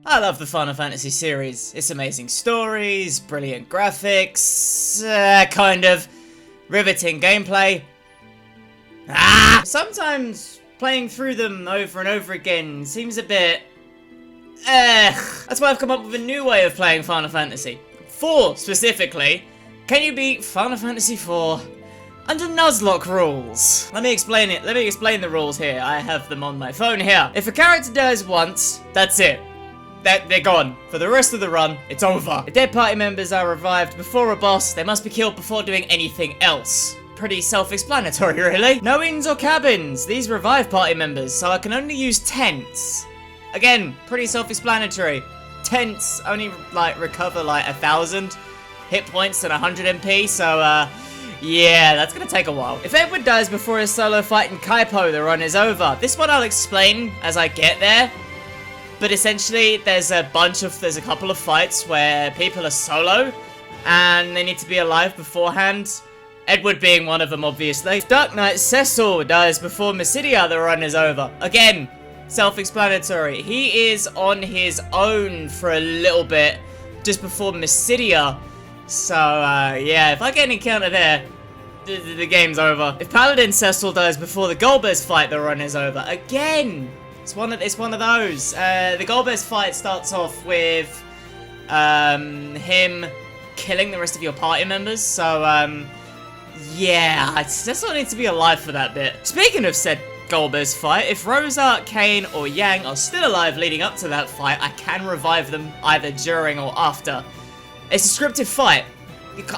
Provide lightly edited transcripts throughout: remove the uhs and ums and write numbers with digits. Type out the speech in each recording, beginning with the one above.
I love the Final Fantasy series. It's amazing stories, brilliant graphics, kind of riveting gameplay. Sometimes playing through them over and over again seems a bit... That's why I've come up with a new way of playing Final Fantasy. 4 specifically. Can you beat Final Fantasy 4 under Nuzlocke rules? Let me explain it. Let me explain the rules here. I have them on my phone here. If a character dies once, that's it. They're gone. For the rest of the run, it's over. If dead party members are revived before a boss, they must be killed before doing anything else. Pretty self-explanatory, really. No inns or cabins. These revive party members, so I can only use tents. Again, pretty self-explanatory. Tents only, like, recover, like, 1,000 hit points and 100 MP, so, yeah, that's gonna take a while. If Edward dies before his solo fight in Kaipo, the run is over. This one I'll explain as I get there. But essentially, there's a couple of fights where people are solo, and they need to be alive beforehand. Edward being one of them, obviously. If Dark Knight Cecil dies before Mysidia, the run is over. Again, self-explanatory. He is on his own for a little bit, just before Mysidia. So, yeah, if I get an encounter there, the game's over. If Paladin Cecil dies before the Golbez fight, the run is over. Again, it's one of those. The Golbez fight starts off with him killing the rest of your party members. So, yeah, Cecil needs to be alive for that bit. Speaking of said Golbez fight, if Rosa, Kane, or Yang are still alive leading up to that fight, I can revive them either during or after. It's a scripted fight.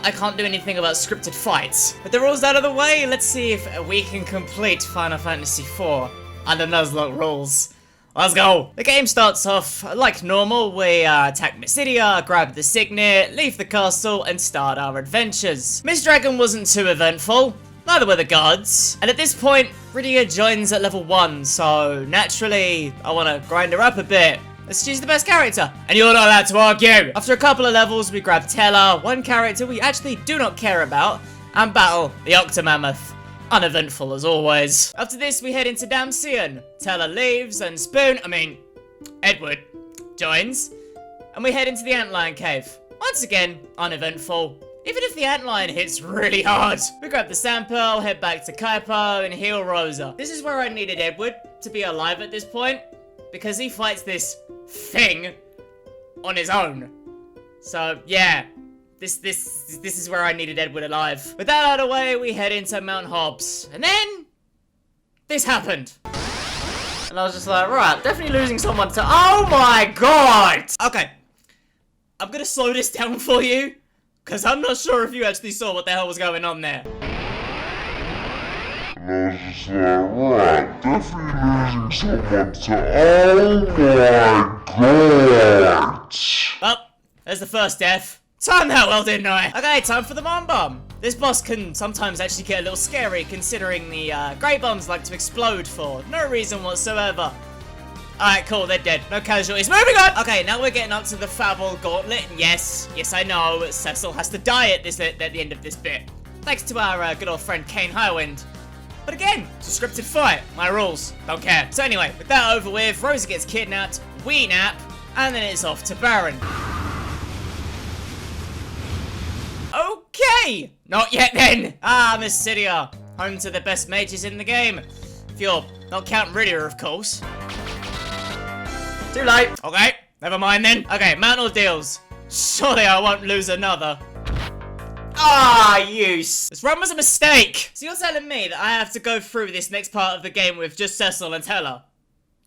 I can't do anything about scripted fights. With the rules out of the way, let's see if we can complete Final Fantasy IV under Nuzlocke rules. Let's go! The game starts off like normal. We attack Mysidia, grab the signet, leave the castle, and start our adventures. Miss Dragon wasn't too eventful. Neither were the guards. And at this point, Rydia joins at level 1, so naturally, I want to grind her up a bit. She's the best character, and you're not allowed to argue. After a couple of levels, we grab Teller, one character we actually do not care about, and battle the Octomammoth. Uneventful as always. After this, we head into Damcian. Teller leaves, and Edward, joins, and we head into the Antlion Cave. Once again, uneventful. Even if the Antlion hits really hard. We grab the Sand Pearl, head back to Kaipo, and heal Rosa. This is where I needed Edward to be alive at this point, because he fights this thing on his own. So, yeah. This is where I needed Edward alive. With that out of the way, we head into Mount Hobbs. And then... this happened. And I was just like, right, definitely losing someone to... oh my god! Okay. I'm gonna slow this down for you, because I'm not sure if you actually saw what the hell was going on there. And I was just like, right, definitely losing someone to... oh my god! Oh, there's the first death. Timed that well, didn't I? Okay, time for the Mom Bomb. This boss can sometimes actually get a little scary, considering the Grey Bombs like to explode for no reason whatsoever. Alright, cool, they're dead. No casualties. Moving on! Okay, now we're getting up to the Fable Gauntlet, and yes, I know, Cecil has to die at the end of this bit. Thanks to our good old friend Kane Highwind. But again, it's a scripted fight. My rules. Don't care. So anyway, with that over with, Rosa gets kidnapped, we nap, and then it's off to Baron. Okay! Not yet then! Mysidia. Home to the best mages in the game. If you're not counting Rydia, of course. Too late. Okay, never mind then. Okay, Mount Ordeals. Surely I won't lose another. Use. This run was a mistake. So you're telling me that I have to go through this next part of the game with just Cecil and Teller?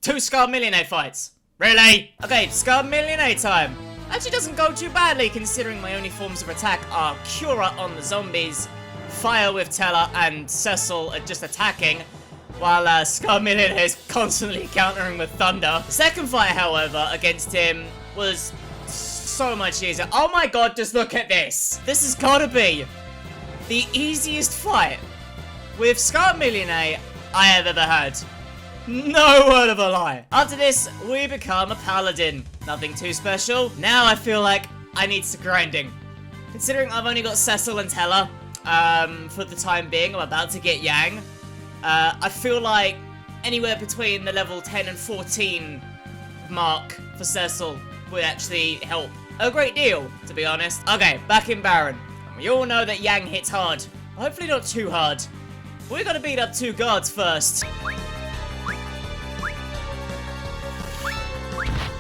2 Scar Millionaire fights. Really? Okay, Scar Millionaire time. Actually doesn't go too badly, considering my only forms of attack are Cura on the zombies, Fire with Teller, and Cecil are just attacking, while Scar Millionaire is constantly countering with Thunder. The second fight, however, against him was so much easier. Oh my god, just look at this! This has gotta be the easiest fight with Scar Millionaire I have ever had. No word of a lie. After this, we become a paladin. Nothing too special. Now I feel like I need some grinding. Considering I've only got Cecil and Teller, for the time being, I'm about to get Yang. I feel like anywhere between the level 10 and 14 mark for Cecil would actually help a great deal, to be honest. Okay, back in Baron. We all know that Yang hits hard. Hopefully not too hard. We gotta beat up 2 guards first.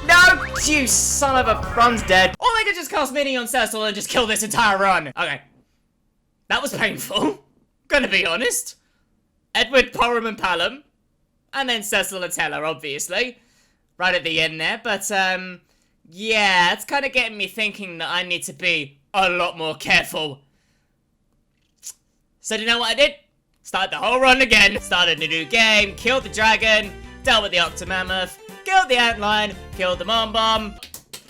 No! You son of a... Run's dead. Or they could just cast Mini on Cecil and just kill this entire run. Okay. That was painful. Gonna be honest. Edward, Porum, and Palom. And then Cecil and Teller, obviously. Right at the end there. But, yeah, it's kind of getting me thinking that I need to be a lot more careful. So do you know what I did? Started the whole run again. Started a new game, killed the dragon, dealt with the Octomammoth, killed the Antlion, killed the Mom-Bomb,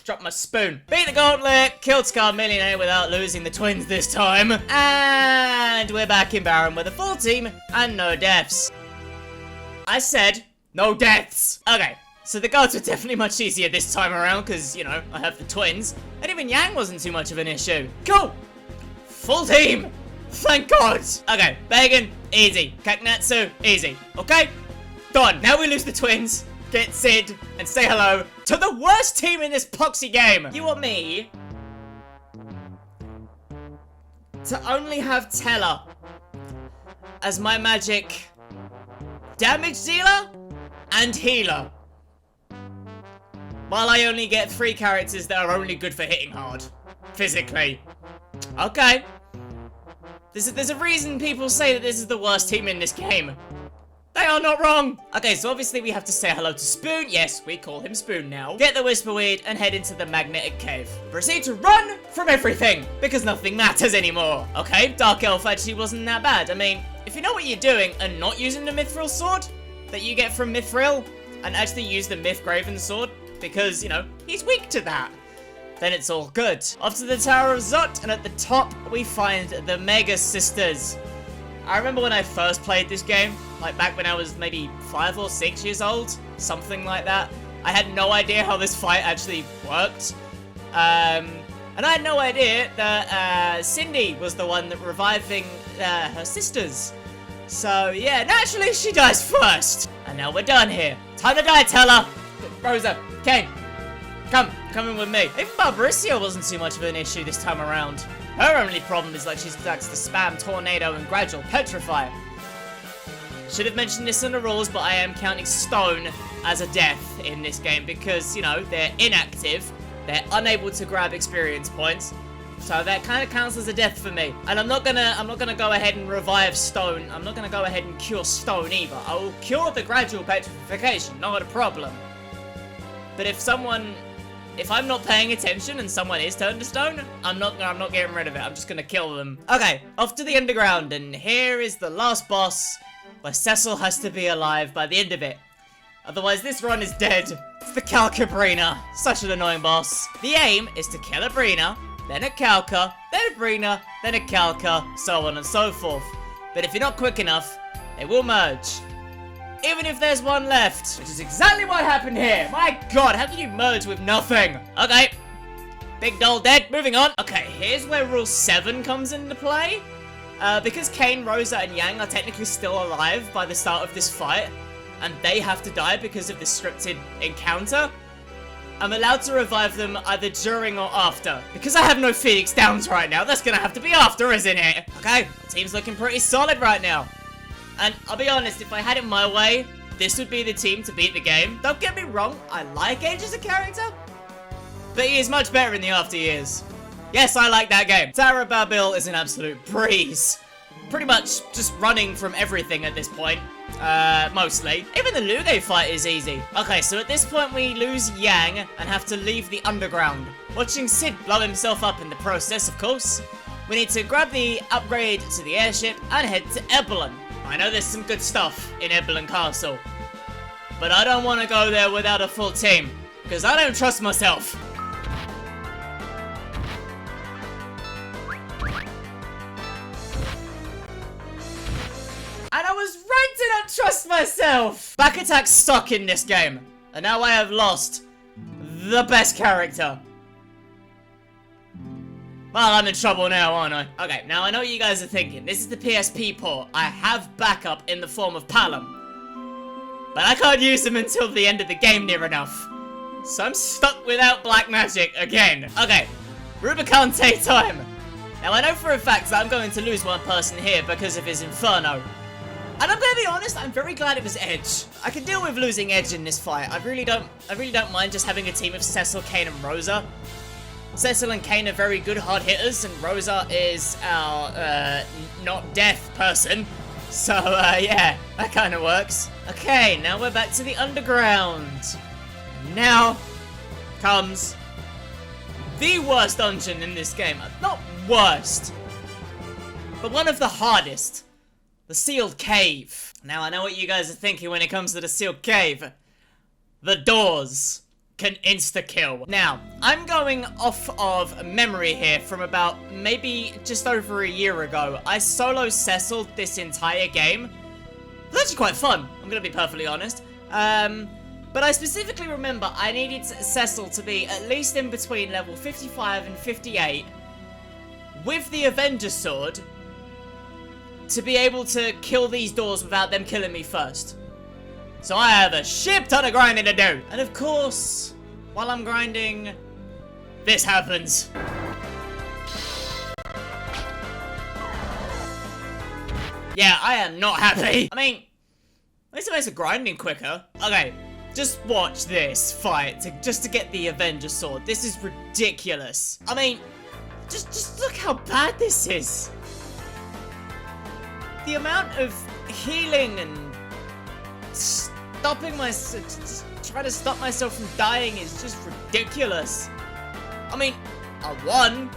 dropped my spoon, beat the Gauntlet, killed Scar Millionaire without losing the twins this time, and we're back in Baron with a full team and no deaths. I said no deaths. Okay. So the guards were definitely much easier this time around because, you know, I have the twins. And even Yang wasn't too much of an issue. Cool! Full team! Thank God! Okay, Bagan, easy. Kaknatsu, easy. Okay? Done. Now we lose the twins, get Sid, and say hello to the worst team in this poxy game. You want me to only have Teller as my magic damage dealer and healer, while I only get 3 characters that are only good for hitting hard, physically. Okay. There's a reason people say that this is the worst team in this game. They are not wrong! Okay, so obviously we have to say hello to Spoon. Yes, we call him Spoon now. Get the Whisperweed and head into the Magnetic Cave. Proceed to run from everything, because nothing matters anymore. Okay, Dark Elf actually wasn't that bad. I mean, if you know what you're doing and not using the Mithril sword that you get from Mithril, and actually use the Mythgraven sword, because, you know, he's weak to that, then it's all good. Off to the Tower of Zot, and at the top, we find the Mega Sisters. I remember when I first played this game, like back when I was maybe 5 or 6 years old, something like that. I had no idea how this fight actually worked. And I had no idea that Cindy was the one that reviving her sisters. So yeah, naturally she dies first. And now we're done here. Time to die, Teller. Rosa, Kane, come in with me. Even Barbarissia wasn't too much of an issue this time around. Her only problem is like she stacks the Spam, Tornado, and Gradual Petrify. Should have mentioned this in the rules, but I am counting Stone as a death in this game because, you know, they're inactive, they're unable to grab experience points, so that kind of counts as a death for me. And I'm not gonna go ahead and revive Stone. I'm not gonna go ahead and cure Stone either. I will cure the Gradual Petrification, not a problem. But if I'm not paying attention and someone is turned to stone, I'm not getting rid of it. I'm just gonna kill them. Okay, off to the underground, and here is the last boss, where Cecil has to be alive by the end of it. Otherwise, this run is dead. It's the Calcabrina. Such an annoying boss. The aim is to kill a Brina, then a Calca, then a Brina, then a Calca, so on and so forth. But if you're not quick enough, they will merge. Even if there's one left, which is exactly what happened here. My God, how can you merge with nothing? Okay, Big Doll dead, moving on. Okay, here's where Rule 7 comes into play. Because Kane, Rosa, and Yang are technically still alive by the start of this fight, and they have to die because of the scripted encounter, I'm allowed to revive them either during or after. Because I have no Phoenix Downs right now, that's gonna have to be after, isn't it? Okay, team's looking pretty solid right now. And I'll be honest, if I had it my way, this would be the team to beat the game. Don't get me wrong, I like Edge as a character, but he is much better in the after years. Yes, I like that game. Tara Babil is an absolute breeze. Pretty much just running from everything at this point. Mostly. Even the Luge fight is easy. Okay, so at this point we lose Yang and have to leave the underground. Watching Sid blow himself up in the process, of course. We need to grab the upgrade to the airship and head to Ebelin. I know there's some good stuff in Ebelin Castle, but I don't want to go there without a full team, because I don't trust myself. And I was right to not trust myself! Back attacks suck in this game, and now I have lost the best character. Well, I'm in trouble now, aren't I? Okay, now I know what you guys are thinking. This is the PSP port. I have backup in the form of Palom, but I can't use them until the end of the game near enough. So I'm stuck without black magic again. Okay, Rubicante time. Now I know for a fact that I'm going to lose one person here because of his Inferno. And I'm gonna be honest, I'm very glad it was Edge. I can deal with losing Edge in this fight. I really don't mind just having a team of Cecil, Kane, and Rosa. Cecil and Kane are very good hard hitters, and Rosa is our, not death person. So, yeah, that kind of works. Okay, now we're back to the underground. Now comes the worst dungeon in this game. Not worst, but one of the hardest. The sealed cave. Now, I know what you guys are thinking when it comes to the sealed cave. The doors can insta-kill. Now, I'm going off of memory here from about maybe just over a year ago. I solo Cecil'd this entire game. It was actually quite fun, I'm gonna be perfectly honest. But I specifically remember I needed Cecil to be at least in between level 55 and 58 with the Avenger Sword to be able to kill these doors without them killing me first. So I have a shit ton of grinding to do. And of course, while I'm grinding, this happens. Yeah, I am not happy. I mean, at least it makes the grinding quicker. Okay, just watch this fight just to get the Avenger Sword. This is ridiculous. I mean, just look how bad this is. The amount of healing and stopping myself, trying to stop myself from dying is just ridiculous. I mean, I won,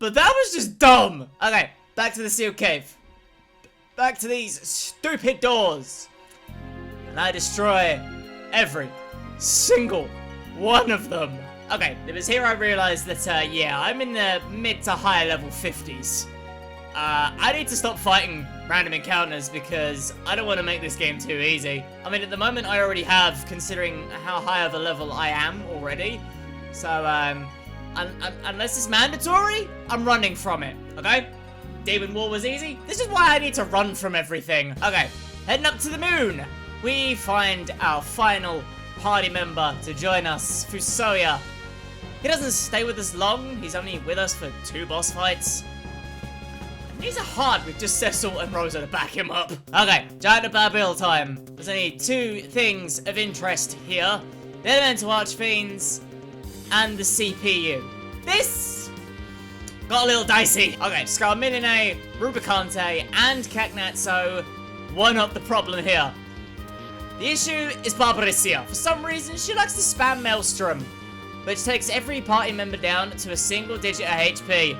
but that was just dumb. Okay, back to the sealed cave. Back to these stupid doors. And I destroy every single one of them. Okay, it was here I realized that, yeah, I'm in the mid to high level 50s. I need to stop fighting random encounters because I don't want to make this game too easy. I mean, at the moment I already have, considering how high of a level I am already. So, unless it's mandatory, I'm running from it, okay? Demon War was easy. This is why I need to run from everything. Okay, heading up to the moon. We find our final party member to join us, Fusoya. He doesn't stay with us long. He's only with us for 2 boss fights. These are hard with just Cecil and Rosa to back him up. Okay, Giant of Babil time. There's only 2 things of interest here. The Elemental Archfiends and the CPU. This got a little dicey. Okay, Scarmiline, Rubicante, and Cacnazzo one up the problem here. The issue is Barbarisia. For some reason, she likes to spam Maelstrom, which takes every party member down to a single digit of HP.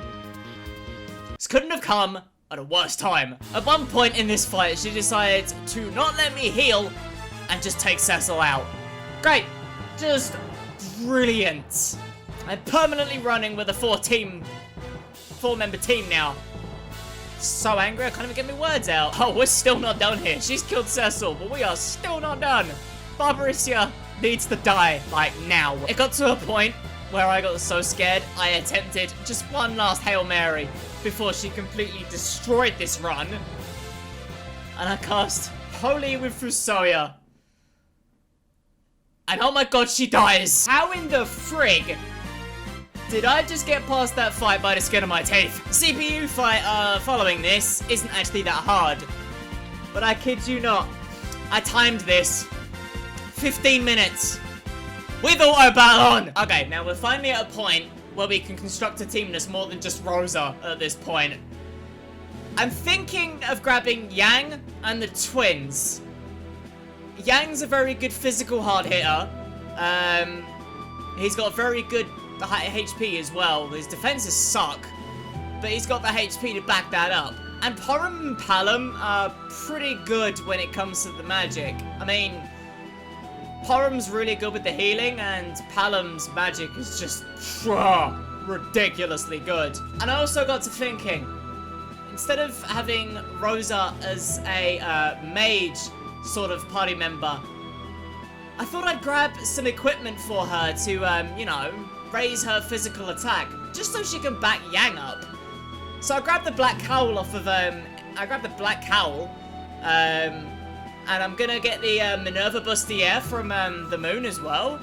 This couldn't have come at a worse time. At one point in this fight, she decided to not let me heal and just take Cecil out. Great. Just brilliant. I'm permanently running with a 4-member team now. So angry, I can't even get my words out. Oh, we're still not done here. She's killed Cecil, but we are still not done. Barbarisia needs to die, like, now. It got to a point where I got so scared, I attempted just one last Hail Mary before she completely destroyed this run. And I cast Holy with Fusoya. And oh my god, she dies. How in the frig did I just get past that fight by the skin of my teeth? The CPU fight following this isn't actually that hard. But I kid you not, I timed this 15 minutes with auto battle on. Okay, now we're finally at a point where we can construct a team that's more than just Rosa at this point. I'm thinking of grabbing Yang and the twins. Yang's a very good physical hard hitter. He's got very good HP as well. His defenses suck, but he's got the HP to back that up. And Porum and Palom are pretty good when it comes to the magic. I mean, Porum's really good with the healing, and Palom's magic is just ridiculously good. And I also got to thinking, instead of having Rosa as a mage sort of party member, I thought I'd grab some equipment for her to, you know, raise her physical attack, just so she can back Yang up. So I grabbed the Black Cowl off of, and I'm gonna get the Minerva Bustier from the moon as well.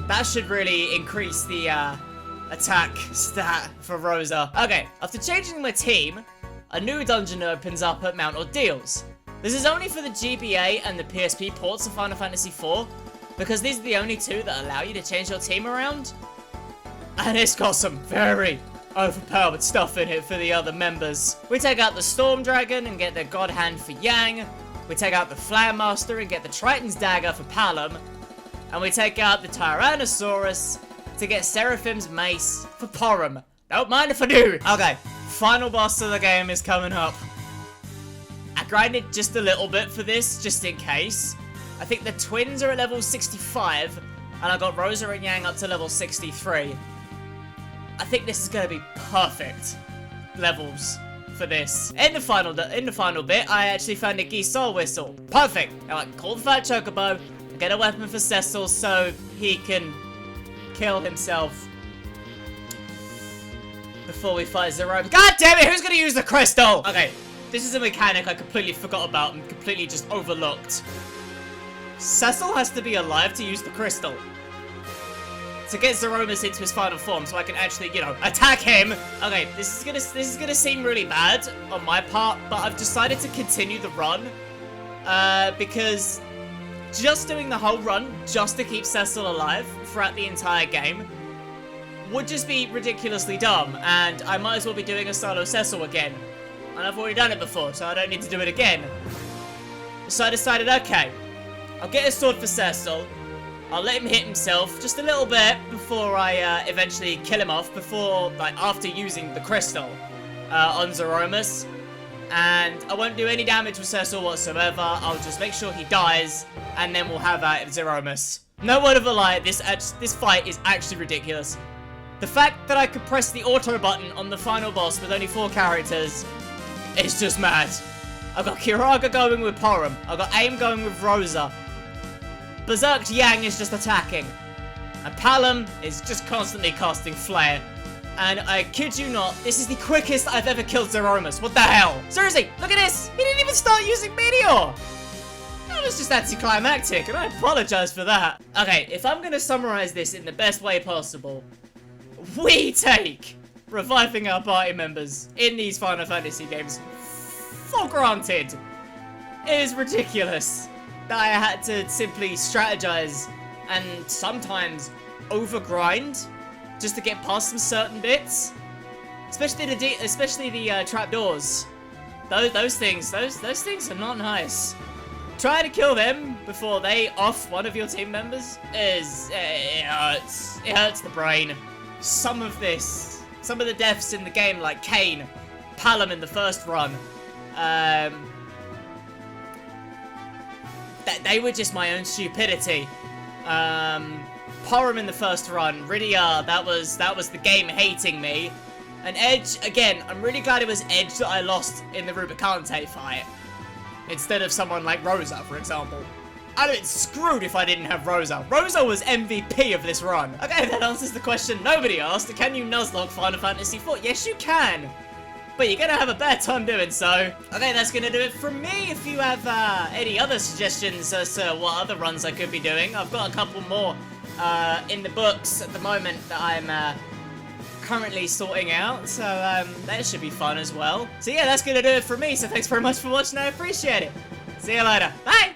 That should really increase the attack stat for Rosa. Okay, after changing my team, a new dungeon opens up at Mount Ordeals. This is only for the GBA and the PSP ports of Final Fantasy IV, because these are the only two that allow you to change your team around. And it's got some very overpowered stuff in it for the other members. We take out the Storm Dragon and get the God Hand for Yang. We take out the Flare Master and get the Triton's Dagger for Palom. And we take out the Tyrannosaurus to get Seraphim's Mace for Porum. Don't mind if I do. Okay, final boss of the game is coming up. I grinded just a little bit for this, just in case. I think the twins are at level 65, and I got Rosa and Yang up to level 63. I think this is going to be perfect levels for this. In the final bit, I actually found a Giselle whistle. Perfect. Now I can call the Fat Chocobo, get a weapon for Cecil so he can kill himself before we fight Zero. God damn it, who's going to use the crystal? Okay, this is a mechanic I completely forgot about and completely just overlooked. Cecil has to be alive to use the crystal to get Zeromus into his final form, so I can actually, you know, attack him. Okay, this is gonna seem really bad on my part, but I've decided to continue the run because just doing the whole run just to keep Cecil alive throughout the entire game would just be ridiculously dumb, and I might as well be doing a solo Cecil again. And I've already done it before, so I don't need to do it again. So I decided, okay, I'll get a sword for Cecil. I'll let him hit himself just a little bit before I eventually kill him off, after using the crystal on Zeromus. And I won't do any damage with Cecil whatsoever. I'll just make sure he dies, and then we'll have Zeromus. No word of a lie, this fight is actually ridiculous. The fact that I could press the auto button on the final boss with only 4 characters is just mad. I've got Kiraga going with Porum. I've got Aim going with Rosa. Berserk Yang is just attacking. And Palom is just constantly casting Flare. And I kid you not, this is the quickest I've ever killed Zeromus. What the hell? Seriously, look at this! He didn't even start using Meteor! That was just anticlimactic, and I apologize for that. Okay, if I'm gonna summarize this in the best way possible, we take reviving our party members in these Final Fantasy games for granted. It is ridiculous that I had to simply strategize and sometimes overgrind just to get past some certain bits, especially the trapdoors. Those things are not nice. Trying to kill them before they off one of your team members it hurts the brain. Some of the deaths in the game, like Kane, Palom in the first run, they were just my own stupidity. Porum in the first run, Rydia, that was the game hating me. And Edge, again, I'm really glad it was Edge that I lost in the Rubicante fight, instead of someone like Rosa, for example. I'd have been screwed if I didn't have Rosa. Rosa was MVP of this run. Okay, that answers the question nobody asked. Can you Nuzlocke Final Fantasy IV? Yes, you can. But you're gonna have a bad time doing so. Okay, that's gonna do it from me. If you have any other suggestions as to what other runs I could be doing, I've got a couple more in the books at the moment that I'm currently sorting out. So that should be fun as well. So yeah, that's gonna do it from me. So thanks very much for watching. I appreciate it. See you later. Bye!